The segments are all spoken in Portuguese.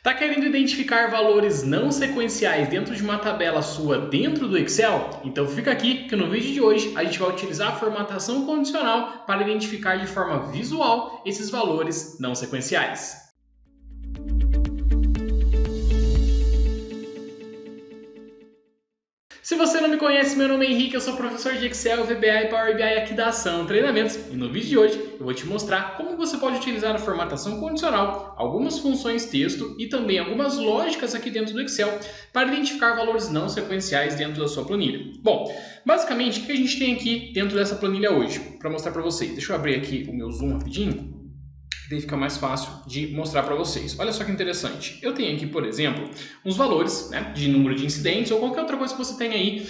Tá querendo identificar valores não sequenciais dentro de uma tabela sua dentro do Excel? Então fica aqui que no vídeo de hoje a gente vai utilizar a formatação condicional para identificar de forma visual esses valores não sequenciais. Se você não me conhece, meu nome é Henrique, eu sou professor de Excel, VBA e Power BI aqui da Ação Treinamentos e no vídeo de hoje eu vou te mostrar como você pode utilizar a formatação condicional, algumas funções texto e também algumas lógicas aqui dentro do Excel para identificar valores não sequenciais dentro da sua planilha. Bom, basicamente o que a gente tem aqui dentro dessa planilha hoje para mostrar para vocês? Deixa eu abrir aqui o meu zoom rapidinho. Daí fica mais fácil de mostrar para vocês. Olha só que interessante. Eu tenho aqui, por exemplo, uns valores, de número de incidentes ou qualquer outra coisa que você tenha aí,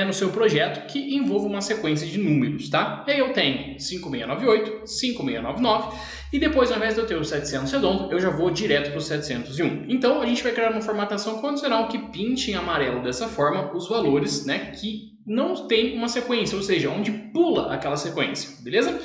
no seu projeto que envolva uma sequência de números, tá? E aí eu tenho 5698, 5699 e depois, ao invés de eu ter o 700 redondo, eu já vou direto para o 701. Então, a gente vai criar uma formatação condicional que pinte em amarelo dessa forma os valores, que não tem uma sequência, ou seja, onde pula aquela sequência, beleza?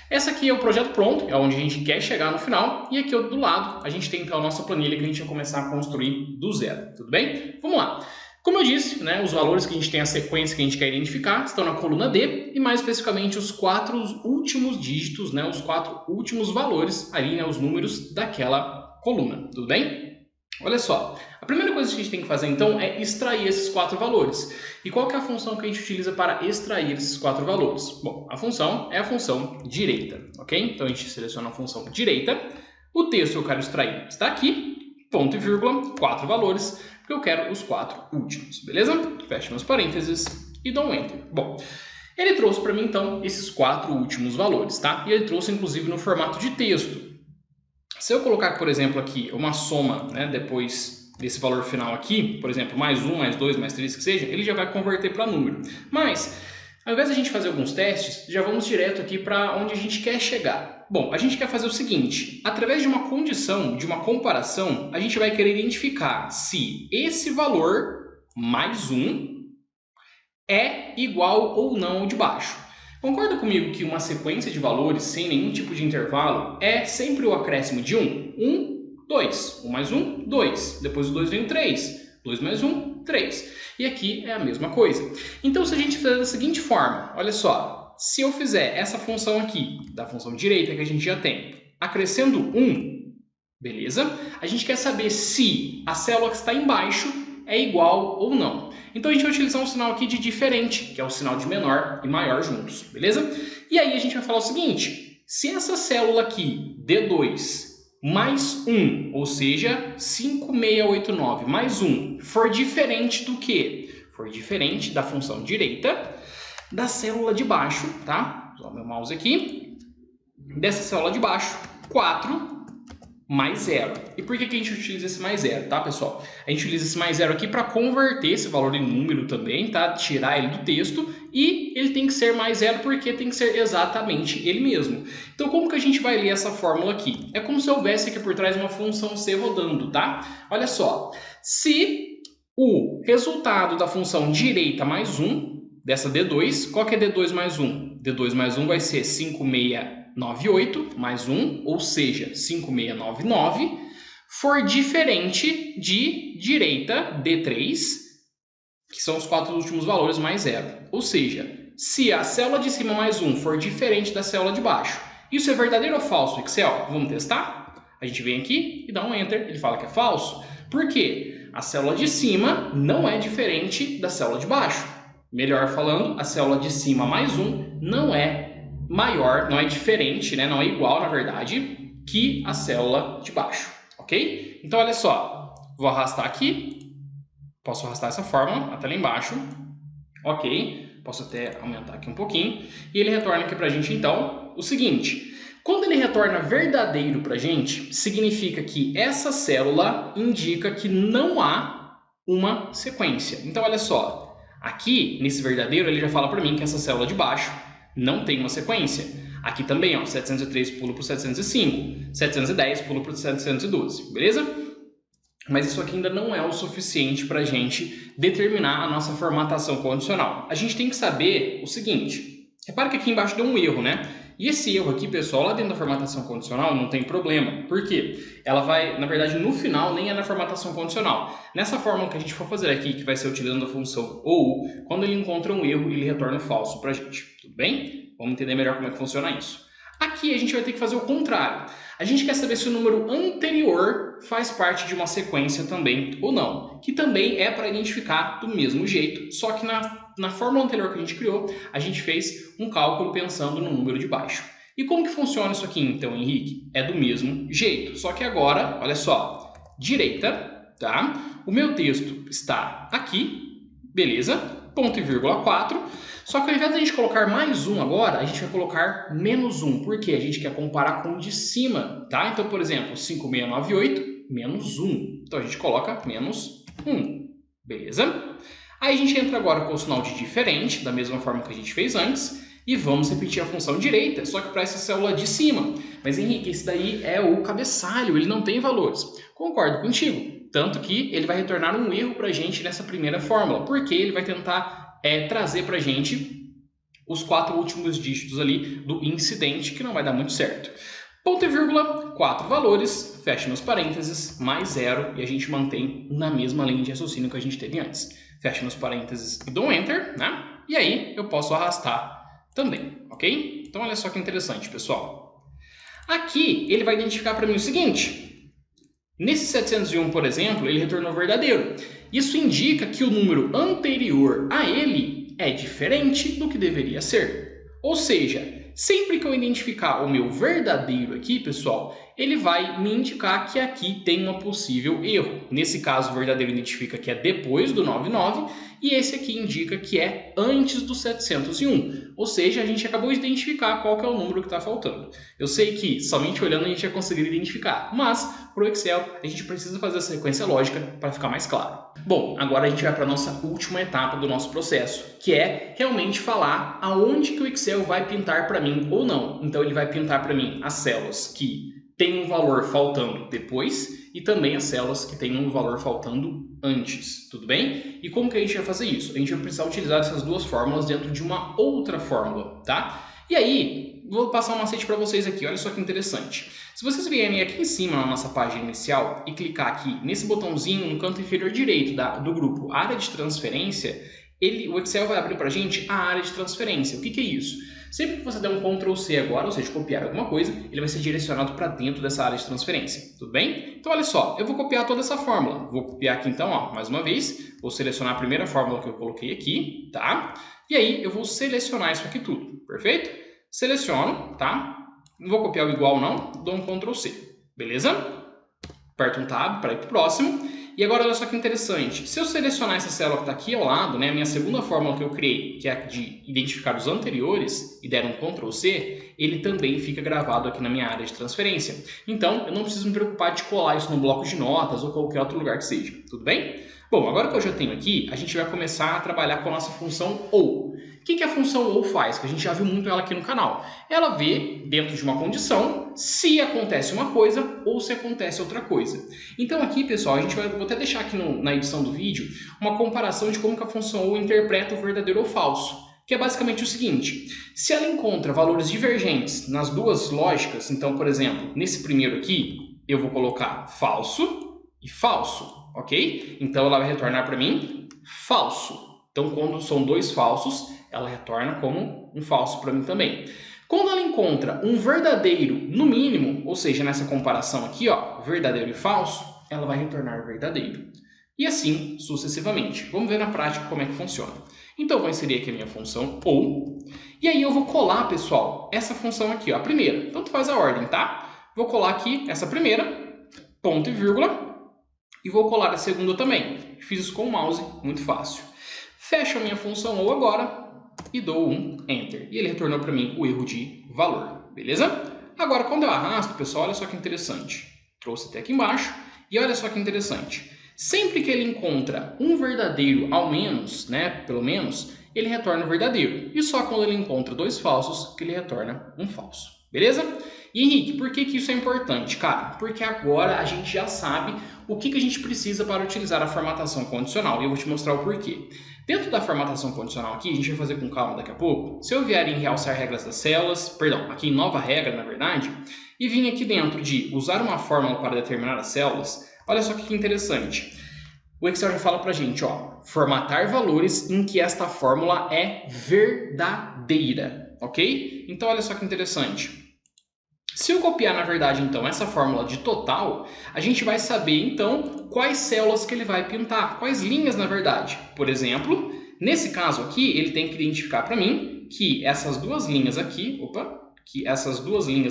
Essa aqui é o projeto pronto, é onde a gente quer chegar no final, e aqui do lado a gente tem então a nossa planilha que a gente vai começar a construir do zero, tudo bem? Vamos lá! Como eu disse, os valores que a gente tem, a sequência que a gente quer identificar, estão na coluna D, e mais especificamente os 4 últimos dígitos, os 4 últimos valores ali, os números daquela coluna, tudo bem? Olha só, a primeira coisa que a gente tem que fazer então é extrair esses 4 valores. E qual que é a função que a gente utiliza para extrair esses 4 valores? Bom, a função é a função direita, ok? Então a gente seleciona a função direita, o texto que eu quero extrair está aqui, ponto e vírgula, 4 valores, porque eu quero os 4 últimos, beleza? Fecho meus parênteses e dou um Enter. Bom, ele trouxe para mim então esses 4 últimos valores, tá? E ele trouxe inclusive no formato de texto. Se eu colocar, por exemplo, aqui uma soma, depois desse valor final aqui, por exemplo, mais 1, mais 2, mais 3, que seja, ele já vai converter para número. Mas, ao invés de a gente fazer alguns testes, já vamos direto aqui para onde a gente quer chegar. Bom, a gente quer fazer o seguinte, através de uma condição, de uma comparação, a gente vai querer identificar se esse valor, mais 1, é igual ou não ao de baixo. Concorda comigo que uma sequência de valores sem nenhum tipo de intervalo é sempre o acréscimo de 1? 1, 2. 1 mais 1, 2. Depois do 2 vem o 3. 2 mais 1, 3. E aqui é a mesma coisa. Então, se a gente fizer da seguinte forma, olha só. Se eu fizer essa função aqui, da função direita que a gente já tem, acrescendo 1, beleza? A gente quer saber se a célula que está embaixo é igual ou não. Então a gente vai utilizar um sinal aqui de diferente, que é o sinal de menor e maior juntos, beleza? E aí a gente vai falar o seguinte, se essa célula aqui, D2, mais 1, ou seja, 5689 mais 1, for diferente do que? For diferente da função direita, da célula de baixo, tá? Vou usar o meu mouse aqui. Dessa célula de baixo, 4 mais 0. E por que a gente utiliza esse mais 0, tá, pessoal? A gente utiliza esse mais 0 aqui para converter esse valor em número também, tá? Tirar ele do texto e ele tem que ser mais 0 porque tem que ser exatamente ele mesmo. Então, como que a gente vai ler essa fórmula aqui? É como se houvesse aqui por trás uma função C rodando, tá? Olha só, se o resultado da função direita mais 1, dessa D2, qual que é D2 mais 1? D2 mais 1 vai ser 5698 mais 1, ou seja, 5699, for diferente de direita, D3, que são os 4 últimos valores mais 0. Ou seja, se a célula de cima mais 1 for diferente da célula de baixo, isso é verdadeiro ou falso, Excel? Vamos testar? A gente vem aqui e dá um Enter, ele fala que é falso. Por quê? A célula de cima não é diferente da célula de baixo. Melhor falando, a célula de cima mais 1 não é maior, não é diferente, não é igual, na verdade, que a célula de baixo, ok? Então, olha só, vou arrastar aqui, posso arrastar essa fórmula até lá embaixo, ok? Posso até aumentar aqui um pouquinho, e ele retorna aqui pra gente, então, o seguinte, quando ele retorna verdadeiro pra gente, significa que essa célula indica que não há uma sequência. Então, olha só, aqui, nesse verdadeiro, ele já fala para mim que essa célula de baixo não tem uma sequência. Aqui também, ó, 703 pula para o 705, 710 pula para o 712, beleza? Mas isso aqui ainda não é o suficiente para a gente determinar a nossa formatação condicional. A gente tem que saber o seguinte, Repara que aqui embaixo deu um erro, né? E esse erro aqui, pessoal, lá dentro da formatação condicional não tem problema. Por quê? Ela vai, na verdade, no final nem é na formatação condicional. Nessa fórmula que a gente for fazer aqui, que vai ser utilizando a função OU, quando ele encontra um erro, ele retorna falso pra gente. Tudo bem? Vamos entender melhor como é que funciona isso. Aqui a gente vai ter que fazer o contrário. A gente quer saber se o número anterior faz parte de uma sequência também ou não. Que também é para identificar do mesmo jeito, só que na fórmula anterior que a gente criou, a gente fez um cálculo pensando no número de baixo. E como que funciona isso aqui então, Henrique? É do mesmo jeito, só que agora, olha só, direita, tá? O meu texto está aqui, beleza? Ponto e vírgula 4. Só que ao invés de a gente colocar mais um agora, a gente vai colocar menos um. Por quê? A gente quer comparar com o de cima, tá? Então, por exemplo, 5698 menos 1. Então, a gente coloca menos 1. Beleza? Aí a gente entra agora com o sinal de diferente, da mesma forma que a gente fez antes, e vamos repetir a função direita, só que para essa célula de cima. Mas, Henrique, esse daí é o cabeçalho, ele não tem valores. Concordo contigo. Tanto que ele vai retornar um erro para a gente nessa primeira fórmula, porque ele vai tentar trazer para a gente os 4 últimos dígitos ali do incidente, que não vai dar muito certo. Ponto e vírgula, 4 valores, fecha meus parênteses, mais 0, e a gente mantém na mesma linha de raciocínio que a gente teve antes. Fecha meus parênteses e dou Enter, né? E aí eu posso arrastar também, ok? Então olha só que interessante, pessoal. Aqui ele vai identificar para mim o seguinte. Nesse 701, por exemplo, ele retornou verdadeiro. Isso indica que o número anterior a ele é diferente do que deveria ser. Ou seja, sempre que eu identificar o meu verdadeiro aqui, pessoal, ele vai me indicar que aqui tem um possível erro. Nesse caso, o verdadeiro identifica que é depois do 99 e esse aqui indica que é antes do 701. Ou seja, a gente acabou de identificar qual que é o número que está faltando. Eu sei que somente olhando a gente já conseguiu identificar, mas para o Excel a gente precisa fazer a sequência lógica para ficar mais claro. Bom, agora a gente vai para a nossa última etapa do nosso processo, que é realmente falar aonde que o Excel vai pintar para mim ou não. Então ele vai pintar para mim as células que tem um valor faltando depois e também as células que têm um valor faltando antes, tudo bem? E como que a gente vai fazer isso? A gente vai precisar utilizar essas duas fórmulas dentro de uma outra fórmula, tá? E aí, vou passar um macete para vocês aqui, olha só que interessante. Se vocês vierem aqui em cima na nossa página inicial e clicar aqui nesse botãozinho no canto inferior direito do grupo Área de Transferência, o Excel vai abrir para a gente a área de transferência. O que é isso? Sempre que você der um Ctrl C agora, ou seja, copiar alguma coisa, ele vai ser direcionado para dentro dessa área de transferência, tudo bem? Então, olha só, eu vou copiar toda essa fórmula. Vou copiar aqui então, ó, mais uma vez, vou selecionar a primeira fórmula que eu coloquei aqui, tá? E aí, eu vou selecionar isso aqui tudo, perfeito? Seleciono, tá? Não vou copiar o igual não, dou um Ctrl C, beleza? Aperto um Tab para ir para o próximo. E agora olha só que interessante, se eu selecionar essa célula que está aqui ao lado, né, a minha segunda fórmula que eu criei, que é a de identificar os anteriores, e der um Ctrl C, ele também fica gravado aqui na minha área de transferência. Então, eu não preciso me preocupar de colar isso no bloco de notas ou qualquer outro lugar que seja, tudo bem? Bom, agora que eu já tenho aqui, a gente vai começar a trabalhar com a nossa função OU. O que a função OU faz? Que a gente já viu muito ela aqui no canal. Ela vê, dentro de uma condição, se acontece uma coisa ou se acontece outra coisa. Então aqui, pessoal, vou até deixar aqui na edição do vídeo uma comparação de como que a função OU interpreta o verdadeiro ou falso. Que é basicamente o seguinte, se ela encontra valores divergentes nas duas lógicas, então, por exemplo, nesse primeiro aqui, eu vou colocar falso e falso, ok? Então ela vai retornar para mim falso. Então, quando são dois falsos, ela retorna como um falso para mim também. Quando ela encontra um verdadeiro no mínimo, ou seja, nessa comparação aqui, ó, verdadeiro e falso, ela vai retornar verdadeiro. E assim sucessivamente. Vamos ver na prática como é que funciona. Então, vou inserir aqui a minha função OU. E aí eu vou colar, pessoal, essa função aqui, ó, a primeira. Tanto faz a ordem, tá? Vou colar aqui essa primeira, ponto e vírgula, e vou colar a segunda também. Fiz isso com o mouse, muito fácil. Fecho a minha função OU agora e dou um Enter. E ele retornou para mim o erro de valor, beleza? Agora, quando eu arrasto, pessoal, olha só que interessante. Trouxe até aqui embaixo e olha só que interessante. Sempre que ele encontra um verdadeiro ao menos, né, pelo menos, ele retorna o verdadeiro. E só quando ele encontra dois falsos que ele retorna um falso. Beleza? E Henrique, por que isso é importante? Cara, porque agora a gente já sabe o que a gente precisa para utilizar a formatação condicional e eu vou te mostrar o porquê. Dentro da formatação condicional aqui, a gente vai fazer com calma daqui a pouco, se eu vier em realçar regras das células, perdão, aqui em nova regra na verdade, e vim aqui dentro de usar uma fórmula para determinar as células, olha só que interessante. O Excel já fala pra gente, ó, formatar valores em que esta fórmula é verdadeira, ok? Então olha só que interessante. Se eu copiar, na verdade, então, essa fórmula de total, a gente vai saber, então, quais células que ele vai pintar, quais linhas, na verdade. Por exemplo, nesse caso aqui, ele tem que identificar para mim que essas duas linhas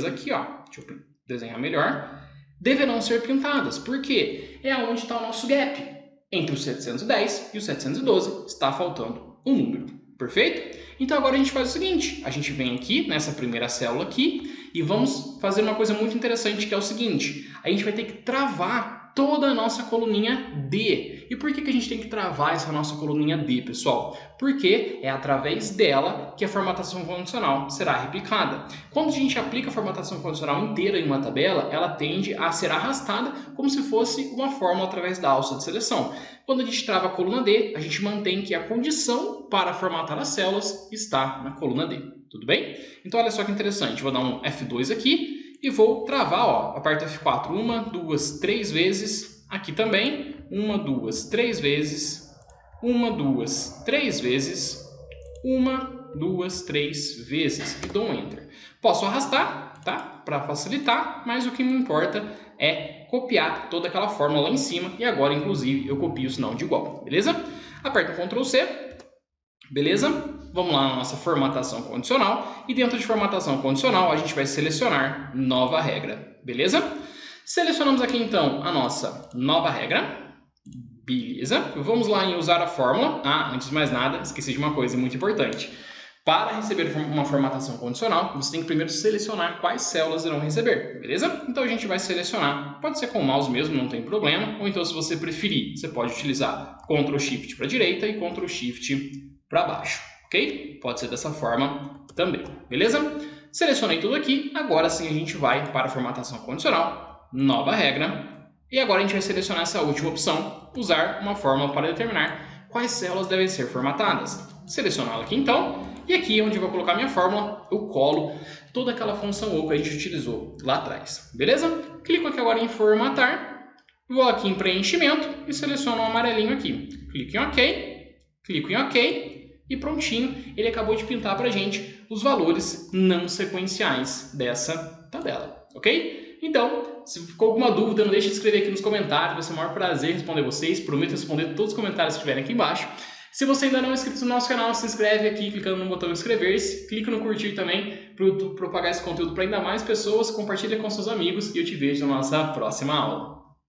aqui, ó, deixa eu desenhar melhor, deverão ser pintadas. Por quê? É onde está o nosso gap. Entre o 710 e o 712 está faltando um número. Perfeito? Então agora a gente faz o seguinte, a gente vem aqui nessa primeira célula aqui e vamos fazer uma coisa muito interessante que é o seguinte, a gente vai ter que travar toda a nossa coluninha D. E por que a gente tem que travar essa nossa coluninha D, pessoal? Porque é através dela que a formatação condicional será replicada. Quando a gente aplica a formatação condicional inteira em uma tabela, ela tende a ser arrastada como se fosse uma fórmula através da alça de seleção. Quando a gente trava a coluna D, a gente mantém que a condição para formatar as células está na coluna D. Tudo bem? Então olha só que interessante, vou dar um F2 aqui e vou travar, ó, aperto F4 uma, duas, três vezes, aqui também, uma, duas, três vezes, uma, duas, três vezes, uma, duas, três vezes e dou um Enter. Posso arrastar, tá? Para facilitar, mas o que me importa é copiar toda aquela fórmula lá em cima e agora, inclusive, eu copio o sinal de igual, beleza? Aperto Ctrl C, beleza? Vamos lá na nossa formatação condicional e dentro de formatação condicional a gente vai selecionar nova regra, beleza? Selecionamos aqui então a nossa nova regra, beleza? Vamos lá em usar a fórmula. Antes de mais nada, esqueci de uma coisa muito importante. Para receber uma formatação condicional, você tem que primeiro selecionar quais células irão receber, beleza? Então a gente vai selecionar, pode ser com o mouse mesmo, não tem problema, ou então se você preferir, você pode utilizar Ctrl Shift para a direita e Ctrl Shift para baixo, ok? Pode ser dessa forma também, beleza? Selecionei tudo aqui, agora sim a gente vai para a formatação condicional, nova regra, e agora a gente vai selecionar essa última opção, usar uma fórmula para determinar quais células devem ser formatadas. Selecioná-la aqui então, e aqui onde eu vou colocar minha fórmula, eu colo toda aquela função O que a gente utilizou lá atrás, beleza? Clico aqui agora em formatar, vou aqui em preenchimento e seleciono o amarelinho aqui. Clico em OK, clico em OK e prontinho, ele acabou de pintar para a gente os valores não sequenciais dessa tabela, ok? Então, se ficou alguma dúvida, não deixe de escrever aqui nos comentários, vai ser o maior prazer responder vocês, prometo responder todos os comentários que tiverem aqui embaixo. Se você ainda não é inscrito no nosso canal, se inscreve aqui clicando no botão inscrever-se, clica no curtir também para o YouTube propagar esse conteúdo para ainda mais pessoas, compartilha com seus amigos e eu te vejo na nossa próxima aula.